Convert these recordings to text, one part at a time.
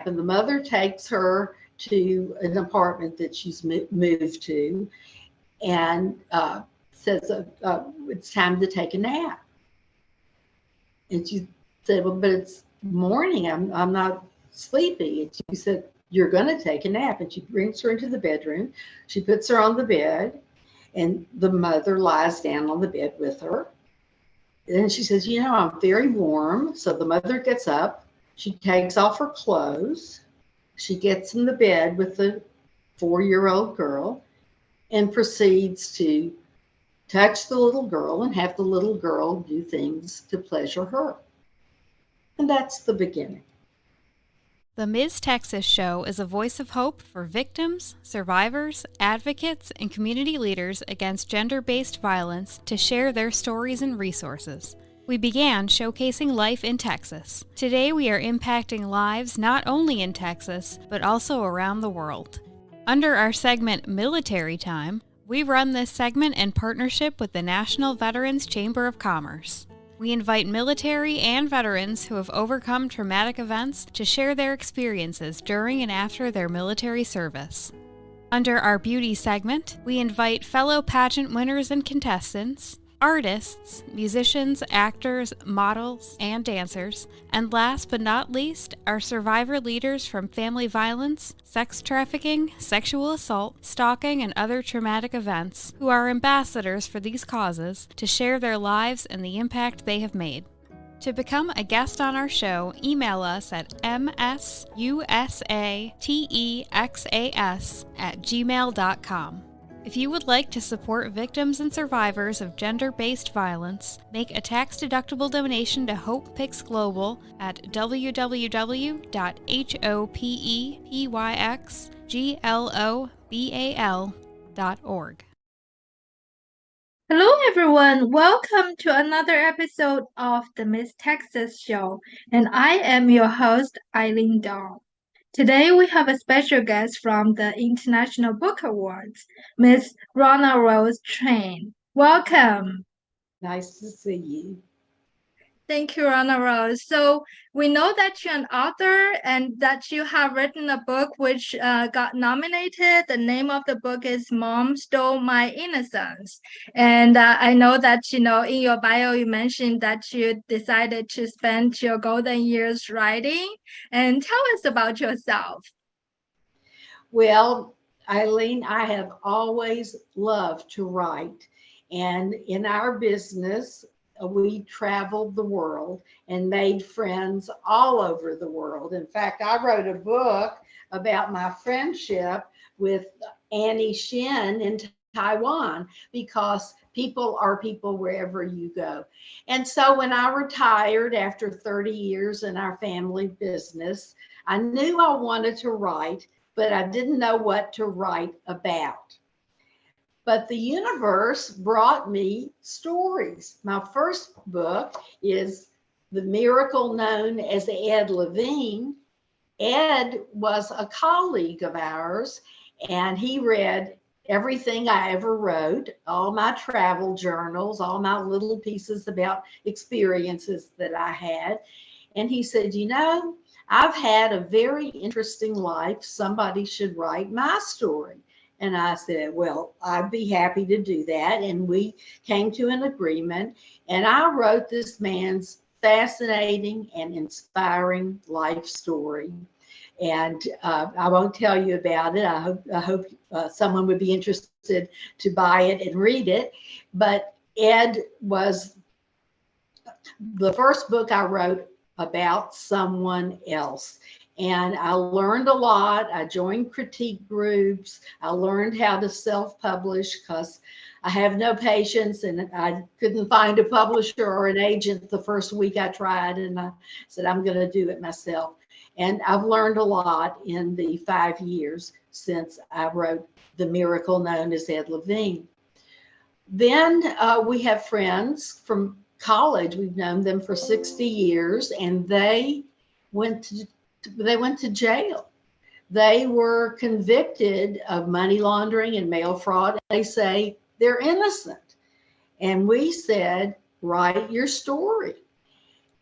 And the mother takes her to an apartment that she's moved to and says, it's time to take a nap. And she said, well, but it's morning. I'm not sleepy. And she said, you're going to take a nap. And she brings her into the bedroom. She puts her on the bed, and the mother lies down on the bed with her. And she says, I'm very warm. So the mother gets up. She takes off her clothes. She gets in the bed with the 4-year-old girl and proceeds to touch the little girl and have the little girl do things to pleasure her. And that's the beginning. The Ms. Texas Show is a voice of hope for victims, survivors, advocates, and community leaders against gender-based violence to share their stories and resources. We began showcasing life in Texas. Today we are impacting lives not only in Texas, but also around the world. Under our segment Military Time, we run this segment in partnership with the National Veterans Chamber of Commerce. We invite military and veterans who have overcome traumatic events to share their experiences during and after their military service. Under our beauty segment, we invite fellow pageant winners and contestants, artists, musicians, actors, models, and dancers, and last but not least, our survivor leaders from family violence, sex trafficking, sexual assault, stalking, and other traumatic events who are ambassadors for these causes to share their lives and the impact they have made. To become a guest on our show, email us at MsUSATexas@gmail.com. If you would like to support victims and survivors of gender-based violence, make a tax-deductible donation to Hope Pyx Global at www.hopepyxglobal.org. Hello everyone, welcome to another episode of the Ms. Texas Show, and I am your host, Eileen Dahl. Today we have a special guest from the International Book Awards, Ms. Ronarose Train. Welcome. Nice to see you. Thank you, Ronarose. So we know that you're an author and that you have written a book which got nominated. The name of the book is Mom Stole My Innocence. And I know that, in your bio, you mentioned that you decided to spend your golden years writing. And tell us about yourself. Well, Eileen, I have always loved to write. And in our business, we traveled the world and made friends all over the world. In fact, I wrote a book about my friendship with Annie Shin in Taiwan, because people are people wherever you go. And so when I retired after 30 years in our family business, I knew I wanted to write, but I didn't know what to write about. But the universe brought me stories. My first book is The Miracle Known as Ed Levine. Ed was a colleague of ours, and he read everything I ever wrote, all my travel journals, all my little pieces about experiences that I had. And he said, I've had a very interesting life. Somebody should write my story. And I said, well, I'd be happy to do that. And we came to an agreement. And I wrote this man's fascinating and inspiring life story. And I won't tell you about it. I hope someone would be interested to buy it and read it. But Ed was the first book I wrote about someone else. And I learned a lot. I joined critique groups. I learned how to self-publish because I have no patience, and I couldn't find a publisher or an agent the first week I tried. And I said, I'm going to do it myself. And I've learned a lot in the 5 years since I wrote The Miracle Known as Ed Levine. Then we have friends from college. We've known them for 60 years, and they went to jail. They were convicted of money laundering and mail fraud. They say they're innocent. And we said, write your story.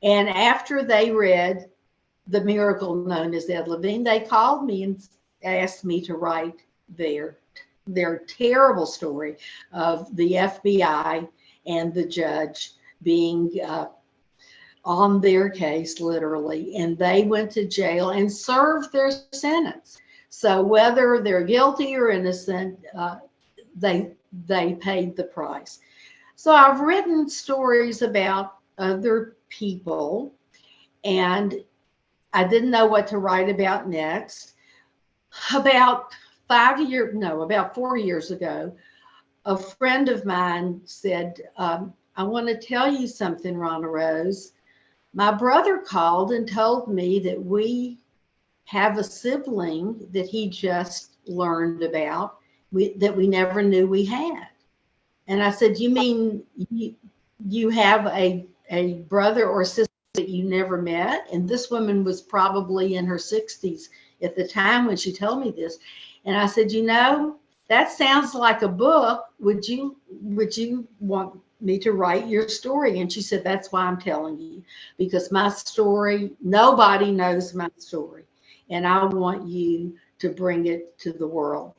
And after they read the miracle known as Ed Levine, they called me and asked me to write their terrible story of the FBI and the judge being on their case, literally, and they went to jail and served their sentence. So whether they're guilty or innocent, they paid the price. So I've written stories about other people, and I didn't know what to write about next. About 4 years ago, a friend of mine said, I want to tell you something, Ronarose. My brother called and told me that we have a sibling that he just learned about that we never knew we had. And I said, you mean you have a brother or sister that you never met? And this woman was probably in her 60s at the time when she told me this. And I said, that sounds like a book. Would you want me to write your story? And she said, that's why I'm telling you, because my story, nobody knows my story, and I want you to bring it to the world.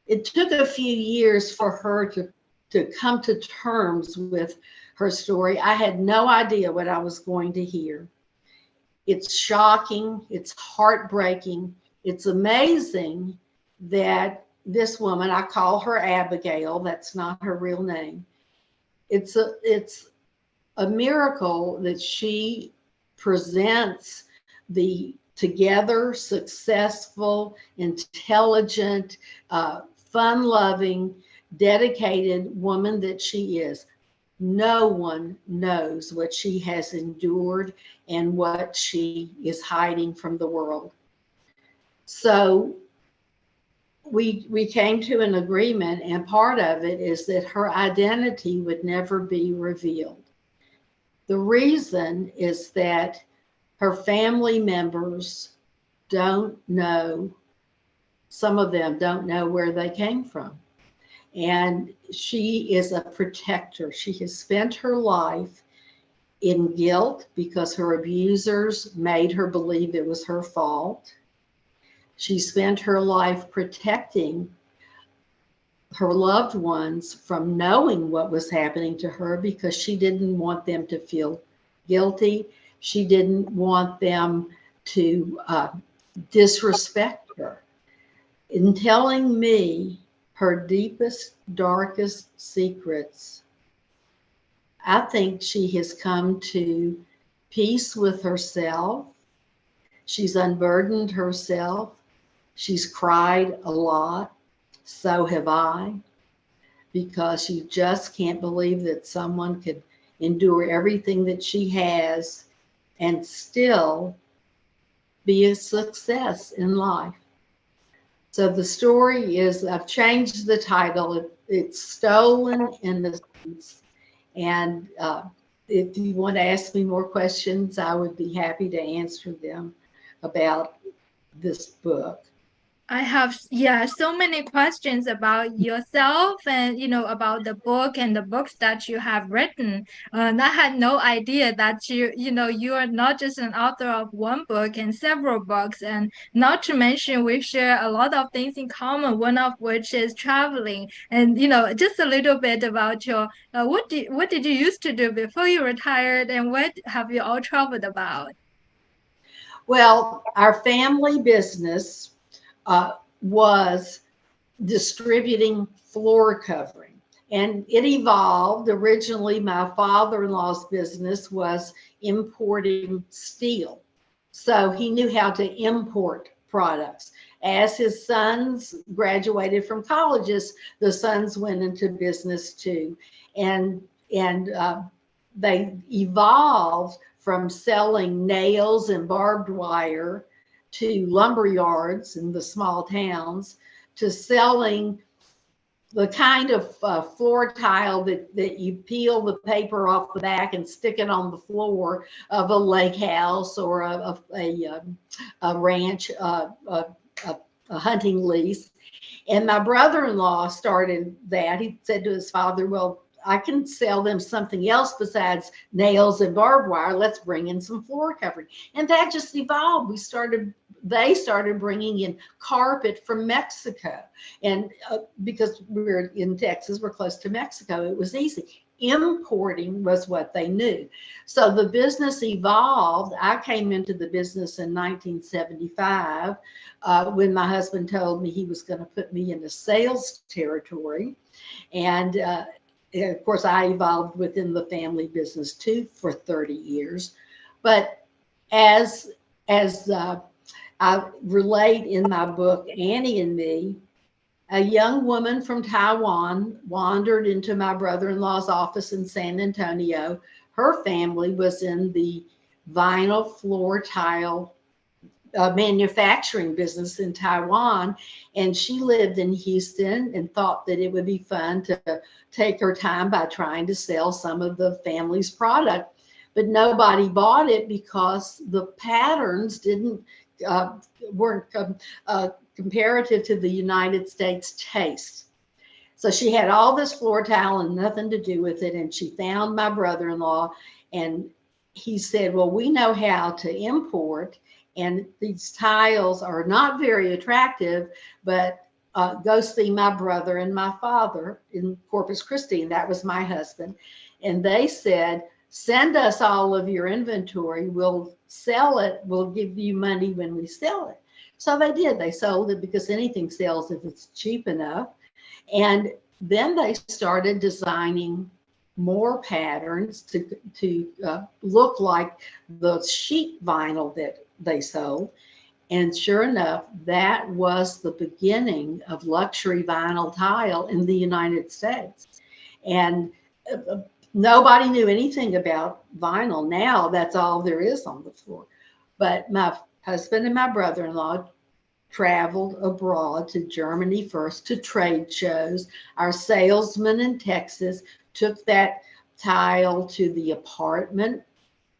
It took a few years for her to come to terms with her story. I had no idea what I was going to hear. It's shocking. It's heartbreaking. It's amazing that this woman, I call her Abigail, that's not her real name. It's a miracle that she presents the together, successful, intelligent, fun-loving, dedicated woman that she is. No one knows what she has endured and what she is hiding from the world. So we came to an agreement, and part of it is that her identity would never be revealed. The reason is that her family members don't know, some of them don't know where they came from. And she is a protector. She has spent her life in guilt because her abusers made her believe it was her fault. She spent her life protecting her loved ones from knowing what was happening to her because she didn't want them to feel guilty. She didn't want them to disrespect her. In telling me her deepest, darkest secrets, I think she has come to peace with herself. She's unburdened herself. She's cried a lot. So have I, because you just can't believe that someone could endure everything that she has and still be a success in life. So the story is, I've changed the title. It's Stolen Innocence. And if you want to ask me more questions, I would be happy to answer them about this book. I have, so many questions about yourself and, about the book and the books that you have written. And I had no idea that you are not just an author of one book and several books. And not to mention, we share a lot of things in common, one of which is traveling. And, just a little bit about your, what did you used to do before you retired, and what have you all traveled about? Well, our family business was distributing floor covering, and it evolved. Originally, my father-in-law's business was importing steel, so he knew how to import products. As his sons graduated from colleges, the sons went into business too, and they evolved from selling nails and barbed wire to lumber yards in the small towns, to selling the kind of floor tile that you peel the paper off the back and stick it on the floor of a lake house or a ranch, a hunting lease. And my brother-in-law started that. He said to his father, well, I can sell them something else besides nails and barbed wire. Let's bring in some floor covering. And that just evolved. They started bringing in carpet from Mexico. And because we're in Texas, we're close to Mexico, it was easy. Importing was what they knew. So the business evolved. I came into the business in 1975 when my husband told me he was going to put me into sales territory. And of course, I evolved within the family business too for 30 years. But as I relate in my book, Annie and Me, a young woman from Taiwan wandered into my brother-in-law's office in San Antonio. Her family was in the vinyl floor tile manufacturing business in Taiwan, and she lived in Houston and thought that it would be fun to take her time by trying to sell some of the family's product. But nobody bought it because the patterns weren't comparative to the United States taste. So she had all this floor tile and nothing to do with it. And she found my brother-in-law, and he said, well, we know how to import, and these tiles are not very attractive, but go see my brother and my father in Corpus Christi. And that was my husband. And they said, send us all of your inventory. We'll sell it. We'll give you money when we sell it. So they did. They sold it because anything sells if it's cheap enough. And then they started designing more patterns to look like the sheet vinyl that they sold. And sure enough, that was the beginning of luxury vinyl tile in the United States. And nobody knew anything about vinyl. Now that's all there is on the floor. But my husband and my brother-in-law traveled abroad to Germany first to trade shows. Our salesman in Texas took that tile to the apartment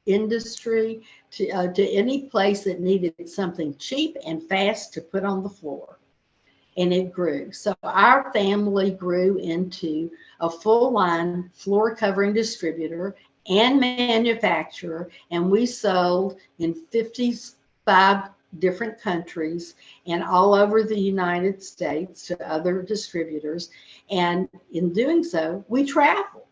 industry, to any place that needed something cheap and fast to put on the floor. And it grew. So our family grew into a full line floor covering distributor and manufacturer. And we sold in 55 different countries and all over the United States to other distributors. And in doing so, we traveled.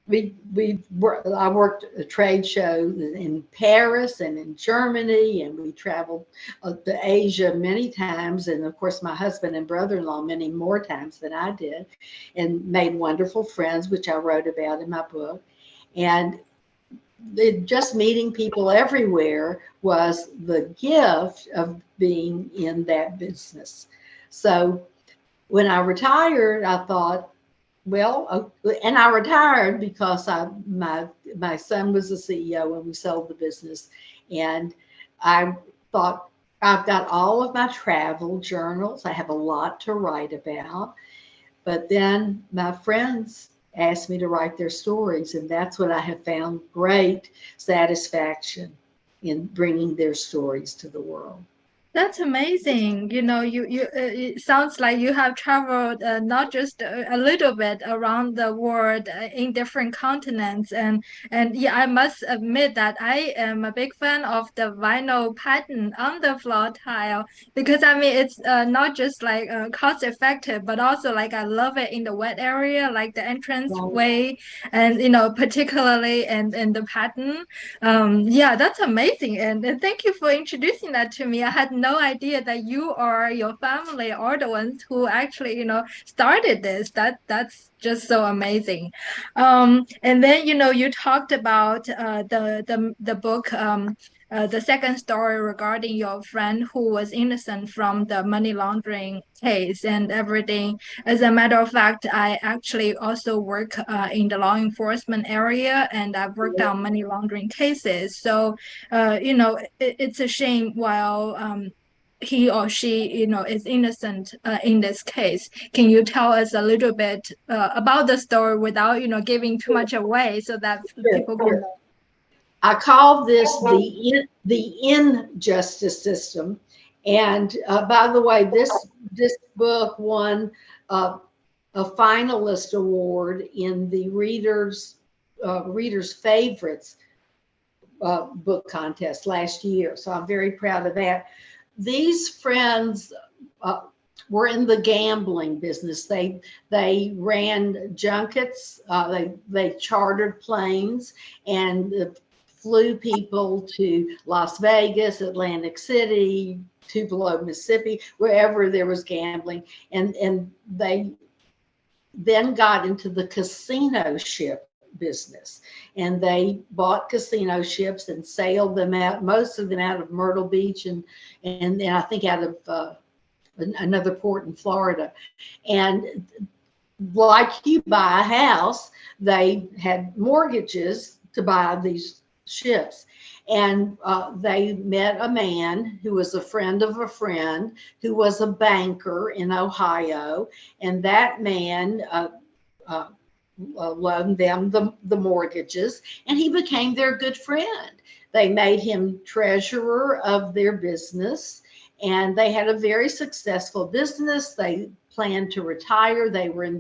I worked a trade show in Paris and in Germany, and we traveled to Asia many times. And of course, my husband and brother-in-law many more times than I did, and made wonderful friends, which I wrote about in my book. And just meeting people everywhere was the gift of being in that business. So when I retired, I thought, well, and I retired because my son was the CEO when we sold the business. And I thought, I've got all of my travel journals. I have a lot to write about. But then my friends asked me to write their stories. And that's what I have found great satisfaction in bringing their stories to the world. That's amazing. You know, it sounds like you have traveled not just a little bit around the world in different continents. And yeah, I must admit that I am a big fan of the vinyl pattern on the floor tile, because I mean, it's not just like cost effective, but also like I love it in the wet area, like the entrance way, and you know, particularly in the pattern. Yeah, that's amazing. And thank you for introducing that to me. I had no idea that you or your family are the ones who actually, you know, started this. That's just so amazing. And then, you know, you talked about the book, the second story regarding your friend who was innocent from the money laundering case and everything. As a matter of fact, I actually also work in the law enforcement area, and I've worked on money laundering cases. So, you know, it's a shame while he or she, you know, is innocent in this case. Can you tell us a little bit about the story without, you know, giving too much away so that people can know? I call this the injustice system. And by the way, this book won a finalist award in the Reader's Favorites book contest last year. So I'm very proud of that. These friends were in the gambling business. They ran junkets. They chartered planes and flew people to Las Vegas, Atlantic City, Tupelo, Mississippi, wherever there was gambling. And they then got into the casino ship business, and they bought casino ships and sailed them out, most of them out of Myrtle Beach and I think out of another port in Florida. And like you buy a house, they had mortgages to buy these ships. And they met a man who was a friend of a friend who was a banker in Ohio, and that man loaned them the mortgages, and he became their good friend. They made him treasurer of their business, and they had a very successful business. They planned to retire. They were in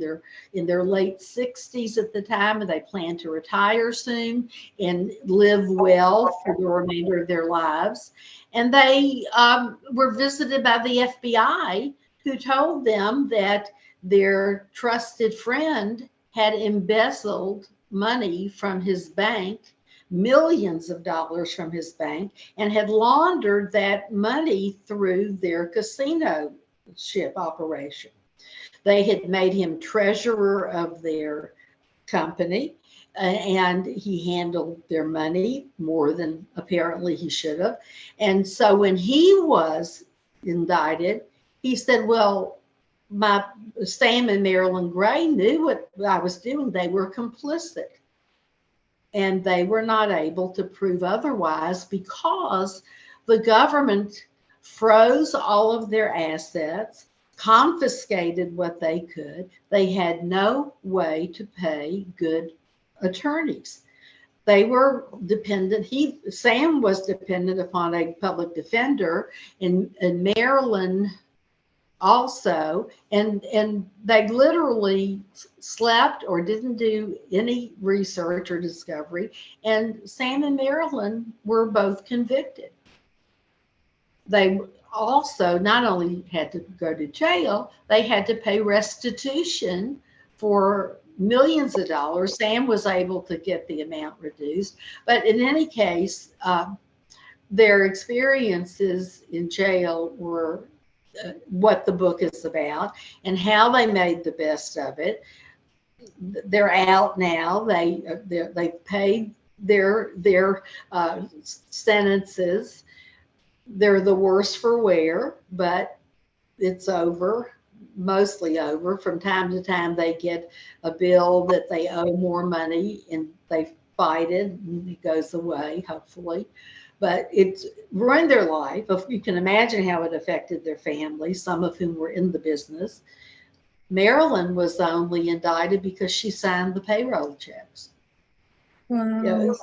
their late 60s at the time, and they planned to retire soon and live well for the remainder of their lives. And they were visited by the FBI, who told them that their trusted friend had embezzled money from his bank, millions of dollars from his bank, and had laundered that money through their casino ship operation. They had made him treasurer of their company, and he handled their money more than apparently he should have. And so when he was indicted, he said, well, my Sam and Marilyn Gray knew what I was doing. They were complicit. And they were not able to prove otherwise because the government froze all of their assets, confiscated what they could. They had no way to pay good attorneys. They were dependent. Sam was dependent upon a public defender, and Marilyn also, and they literally slept or didn't do any research or discovery. And Sam and Marilyn were both convicted. They also not only had to go to jail, they had to pay restitution for millions of dollars. Sam was able to get the amount reduced, but in any case, their experiences in jail were what the book is about and how they made the best of it. They're out now. They've paid their sentences. They're the worse for wear, but it's over, mostly over. From time to time, they get a bill that they owe more money, and they fight it, and it goes away, hopefully. But it's ruined their life. You can imagine how it affected their family, some of whom were in the business. Marilyn was only indicted because she signed the payroll checks. Wow.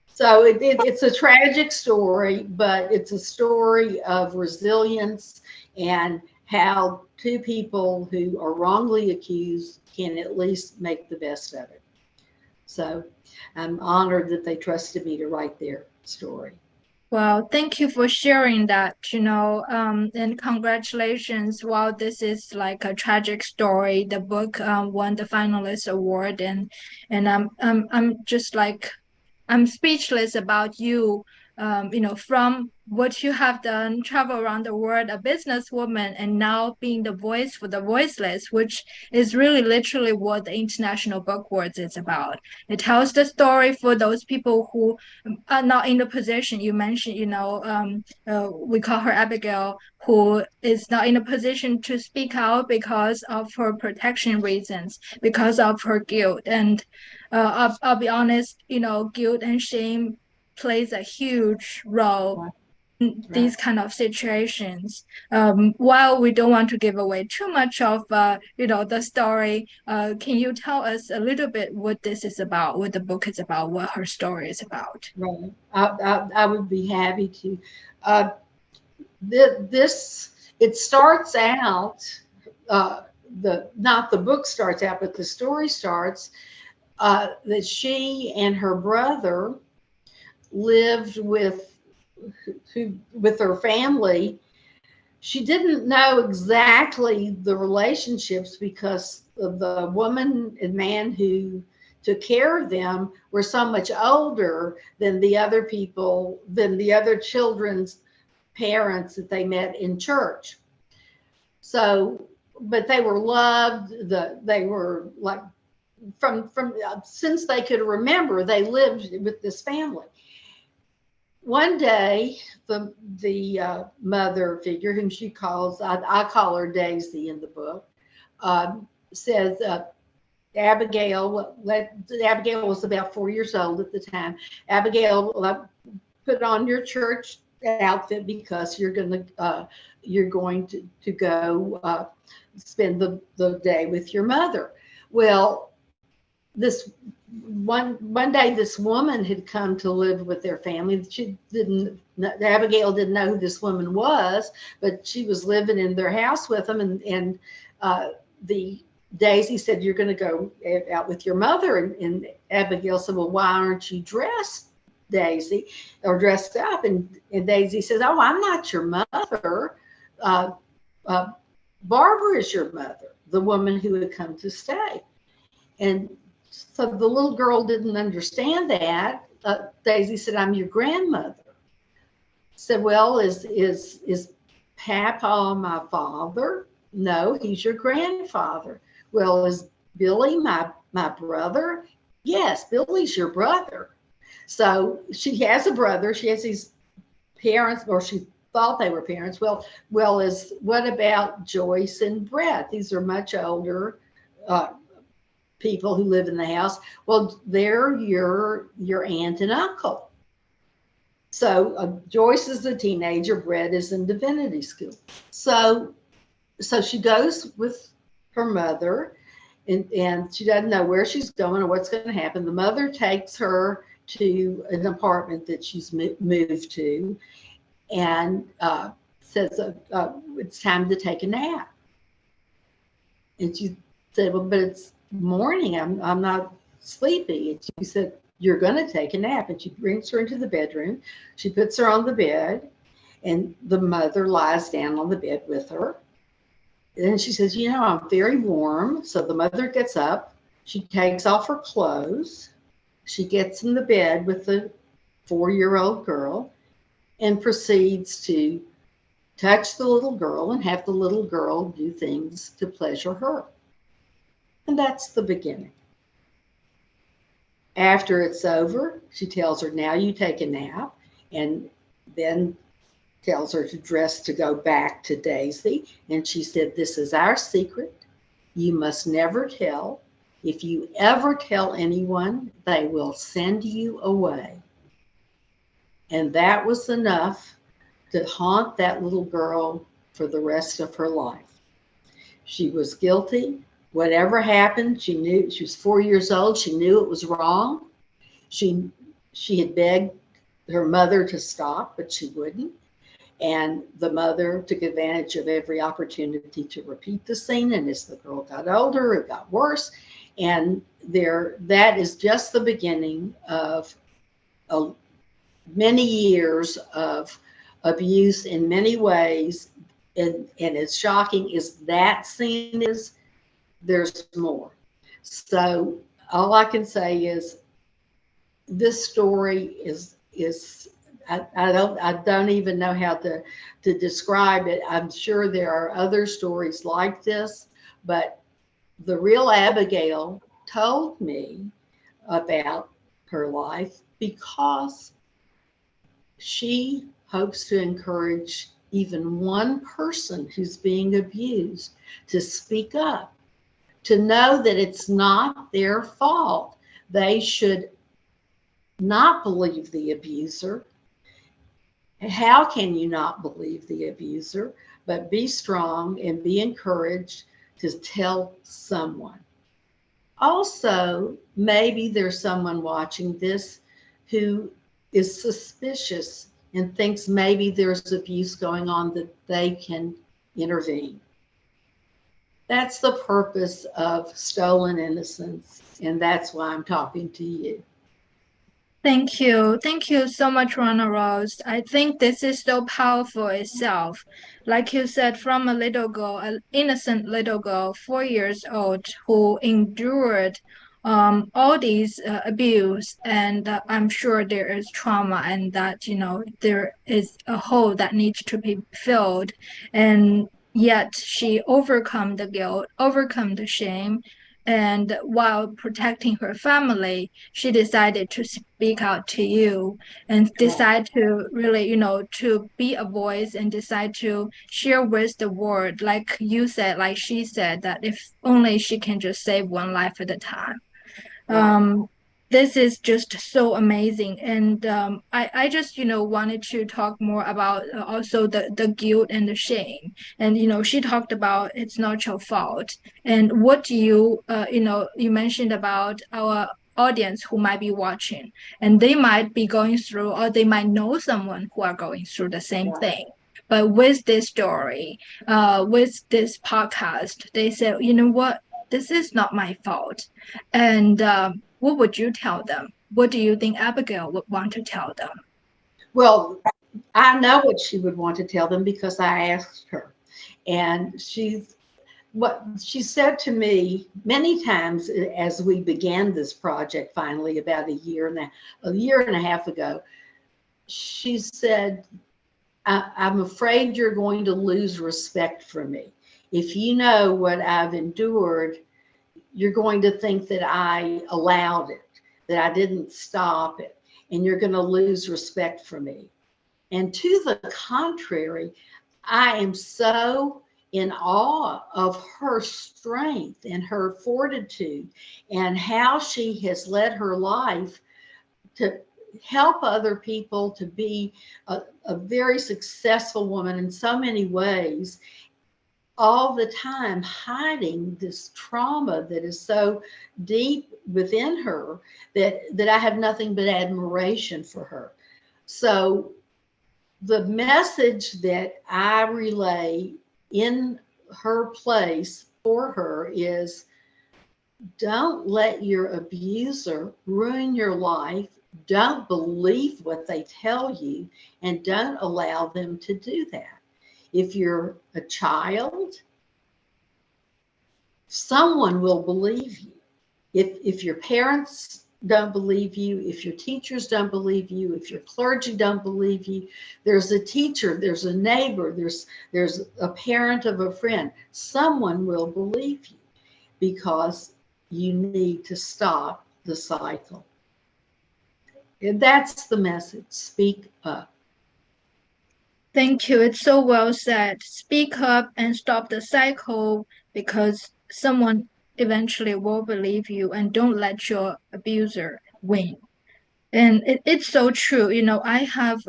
So it's a tragic story, but it's a story of resilience and how two people who are wrongly accused can at least make the best of it. So I'm honored that they trusted me to write their story. Well, thank you for sharing that, and congratulations. While this is like a tragic story, the book won the finalist award, and I'm just like, I'm speechless about you, from what you have done, travel around the world, a businesswoman, and now being the voice for the voiceless, which is really literally what the International Book Awards is about. It tells the story for those people who are not in the position you mentioned, we call her Abigail, who is not in a position to speak out because of her protection reasons, because of her guilt. And I'll be honest, guilt and shame plays a huge role in these kind of situations. While we don't want to give away too much of, the story, can you tell us a little bit what this is about, what the book is about, what her story is about? Right. I would be happy to. It starts out not the book starts out, but the story starts that she and her brother lived with her family. She didn't know exactly the relationships because the woman and man who took care of them were so much older than the other people, than the other children's parents that they met in church. So, but they were loved. They were like from since they could remember, they lived with this family. One day, the mother figure, whom she calls, I call her Daisy in the book, says, Abigail was about 4 years old at the time. Abigail, put on your church outfit because you're going to go spend the day with your mother. Well, this one day, this woman had come to live with their family. Abigail didn't know who this woman was, but she was living in their house with them. And the Daisy said, "You're going to go out with your mother." And Abigail said, "Well, why aren't you dressed, Daisy, or dressed up?" And Daisy says, "Oh, I'm not your mother. Barbara is your mother, the woman who had come to stay." And so the little girl didn't understand that. Daisy said, "I'm your grandmother." Said, "Well, is Papa my father?" "No, he's your grandfather." "Well, is Billy my brother?" "Yes, Billy's your brother." So she has a brother. She has these parents, or she thought they were parents. Well, what about Joyce and Brett? These are much older people who live in the house. "Well, they're your aunt and uncle." So Joyce is a teenager, Brett is in divinity school. So she goes with her mother, and she doesn't know where she's going or what's going to happen. The mother takes her to an apartment that she's moved to, and says, "It's time to take a nap." And she said, "Well, but it's morning. I'm not sleepy." And she said, "You're going to take a nap." And she brings her into the bedroom. She puts her on the bed, and the mother lies down on the bed with her. And she says, "I'm very warm." So the mother gets up. She takes off her clothes. She gets in the bed with the 4-year-old girl and proceeds to touch the little girl and have the little girl do things to pleasure her. And that's the beginning. After it's over, she tells her, "Now you take a nap," and then tells her to dress to go back to Daisy. And she said, "This is our secret. You must never tell. If you ever tell anyone, they will send you away." And that was enough to haunt that little girl for the rest of her life. She was guilty. Whatever happened, she knew. She was 4 years old. She knew it was wrong. She had begged her mother to stop, but she wouldn't. And the mother took advantage of every opportunity to repeat the scene. And as the girl got older, it got worse. And that is just the beginning of many years of abuse in many ways. And as shocking as that scene is, there's more. So all I can say is this story is I don't even know how to describe it. I'm sure there are other stories like this, but the real Abigail told me about her life because she hopes to encourage even one person who's being abused to speak up, to know that it's not their fault. They should not believe the abuser. How can you not believe the abuser? But be strong and be encouraged to tell someone. Also, maybe there's someone watching this who is suspicious and thinks maybe there's abuse going on, that they can intervene. That's the purpose of Stolen Innocence, and that's why I'm talking to you. Thank you. Thank you so much, Ronarose. I think this is so powerful itself. Like you said, from a little girl, an innocent little girl, 4 years old, who endured all these abuse, and I'm sure there is trauma, and that there is a hole that needs to be filled, and yet she overcome the guilt, overcome the shame, and while protecting her family, she decided to speak out to you and decide to really, to be a voice and decide to share with the world. Like you said, like she said, that if only she can just save one life at a time. Right. This is just so amazing. And I just, wanted to talk more about also the guilt and the shame. And, she talked about it's not your fault. And what do you, you mentioned about our audience who might be watching, and they might be going through, or they might know someone who are going through the same thing. But with this story, with this podcast, they said, you know what? This is not my fault. And what would you tell them? What do you think Abigail would want to tell them? Well, I know what she would want to tell them because I asked her. And what she said to me many times as we began this project finally about a year and a half ago, she said, I'm afraid you're going to lose respect for me. If you know what I've endured, you're going to think that I allowed it, that I didn't stop it, and you're going to lose respect for me. And to the contrary, I am so in awe of her strength and her fortitude and how she has led her life to help other people, to be a very successful woman in so many ways, all the time hiding this trauma that is so deep within her that I have nothing but admiration for her. So the message that I relay in her place for her is, don't let your abuser ruin your life. Don't believe what they tell you, and don't allow them to do that. If you're a child, someone will believe you. If your parents don't believe you, if your teachers don't believe you, if your clergy don't believe you, there's a teacher, there's a neighbor, there's a parent of a friend. Someone will believe you because you need to stop the cycle. And that's the message. Speak up. Thank you. It's so well said. Speak up and stop the cycle, because someone eventually will believe you, and don't let your abuser win. And it's so true. I have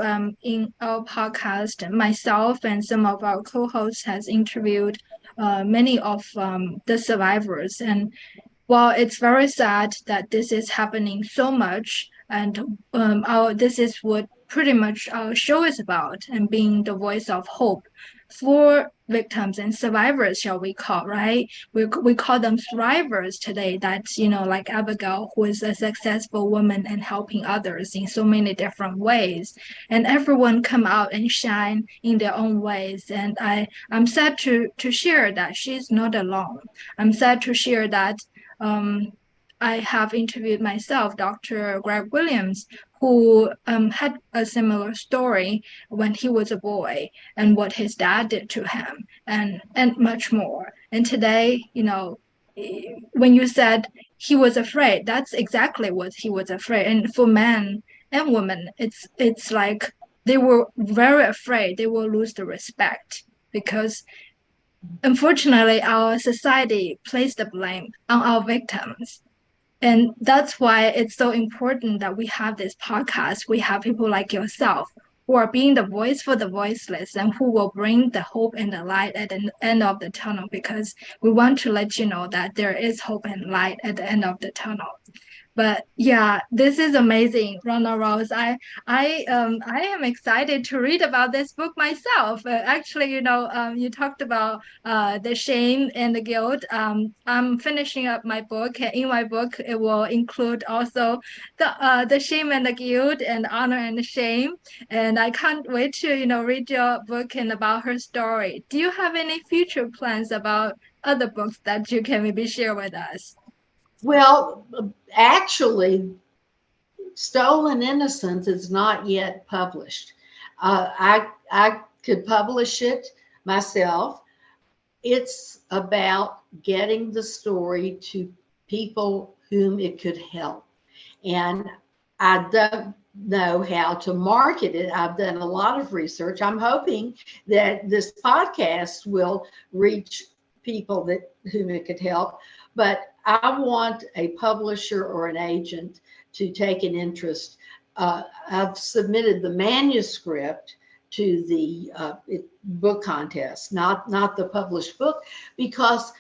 in our podcast, myself and some of our co-hosts has interviewed many of the survivors. And while it's very sad that this is happening so much, and this is what pretty much our show is about, and being the voice of hope for victims and survivors, shall we call, right? We call them thrivers today. That's, like Abigail, who is a successful woman and helping others in so many different ways. And everyone come out and shine in their own ways. And I'm sad to share that she's not alone. I'm sad to share that I have interviewed myself, Dr. Greg Williams, who had a similar story when he was a boy, and what his dad did to him, and much more. And today, when you said he was afraid, that's exactly what he was afraid. And for men and women, it's like they were very afraid they will lose the respect, because unfortunately, our society placed the blame on our victims. And that's why it's so important that we have this podcast. We have people like yourself who are being the voice for the voiceless, and who will bring the hope and the light at the end of the tunnel, because we want to let you know that there is hope and light at the end of the tunnel. But yeah, this is amazing, Ronarose. I am excited to read about this book myself. Actually, you talked about the shame and the guilt. I'm finishing up my book, and in my book, it will include also the shame and the guilt, and honor and the shame. And I can't wait to read your book and about her story. Do you have any future plans about other books that you can maybe share with us? Well, actually, Stolen Innocence is not yet published. I could publish it myself. It's about getting the story to people whom it could help. And I don't know how to market it. I've done a lot of research. I'm hoping that this podcast will reach people that whom it could help. But I want a publisher or an agent to take an interest. I've submitted the manuscript to the book contest, not the published book, because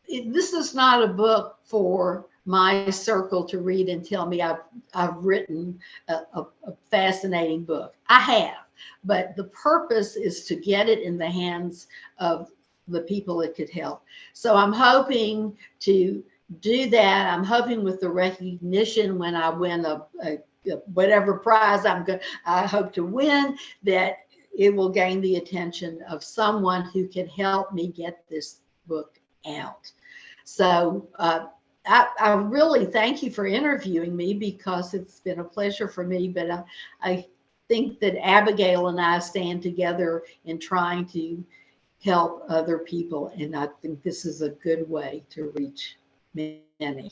this is not a book for my circle to read and tell me I've written a fascinating book. I have, but the purpose is to get it in the hands of the people it could help. So I'm hoping to do that. I'm hoping with the recognition when I win a whatever prize I hope to win, that it will gain the attention of someone who can help me get this book out. So I really thank you for interviewing me, because it's been a pleasure for me. But I think that Abigail and I stand together in trying to help other people. And I think this is a good way to reach many.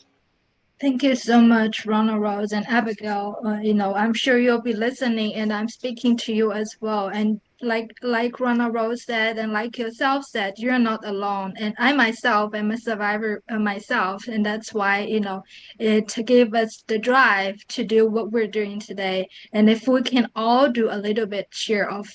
Thank you so much, Ronarose and Abigail. I'm sure you'll be listening, and I'm speaking to you as well. And like Ronarose said, and like yourself said, you're not alone. And I myself am a survivor myself, and that's why it gave us the drive to do what we're doing today. And if we can all do a little bit share of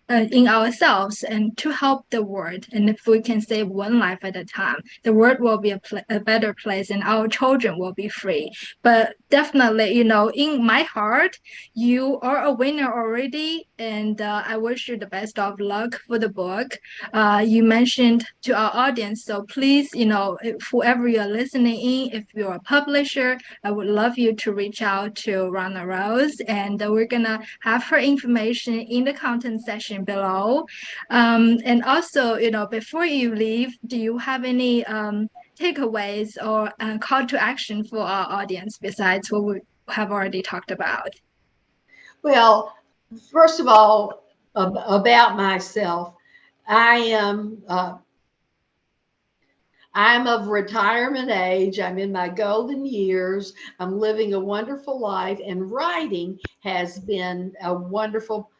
in ourselves and to help the world. And if we can save one life at a time, the world will be a better place and our children will be free. But definitely, in my heart, you are a winner already. And I wish you the best of luck for the book. You mentioned to our audience. So please, if whoever you're listening in, if you're a publisher, I would love you to reach out to Ronarose, and we're going to have her information in the content section below. And also, before you leave, do you have any takeaways or call to action for our audience besides what we have already talked about? Well, first of all, about myself, I am I'm of retirement age. I'm in my golden years. I'm living a wonderful life, and writing has been a wonderful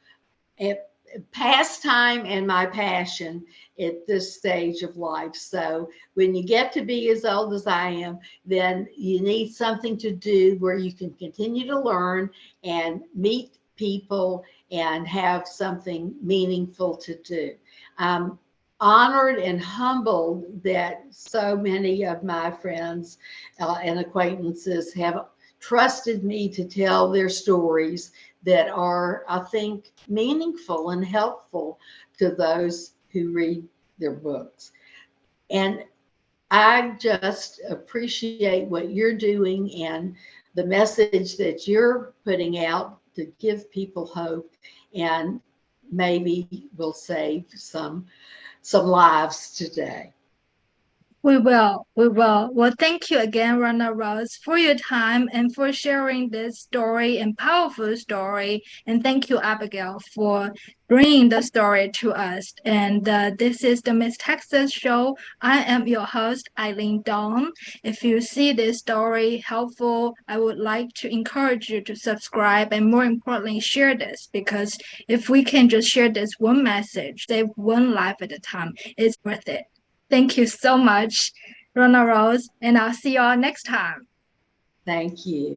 pastime and my passion at this stage of life. So when you get to be as old as I am, then you need something to do where you can continue to learn and meet people and have something meaningful to do. I'm honored and humbled that so many of my friends and acquaintances have trusted me to tell their stories that are, I think, meaningful and helpful to those who read their books. And I just appreciate what you're doing and the message that you're putting out to give people hope, and maybe we'll save some lives today. We will. We will. Well, thank you again, Ronarose, for your time and for sharing this story and powerful story. And thank you, Abigail, for bringing the story to us. And this is the Miss Texas Show. I am your host, Eileen Dong. If you see this story helpful, I would like to encourage you to subscribe and, more importantly, share this, because if we can just share this one message, save one life at a time, it's worth it. Thank you so much, Ronarose, and I'll see y'all next time. Thank you.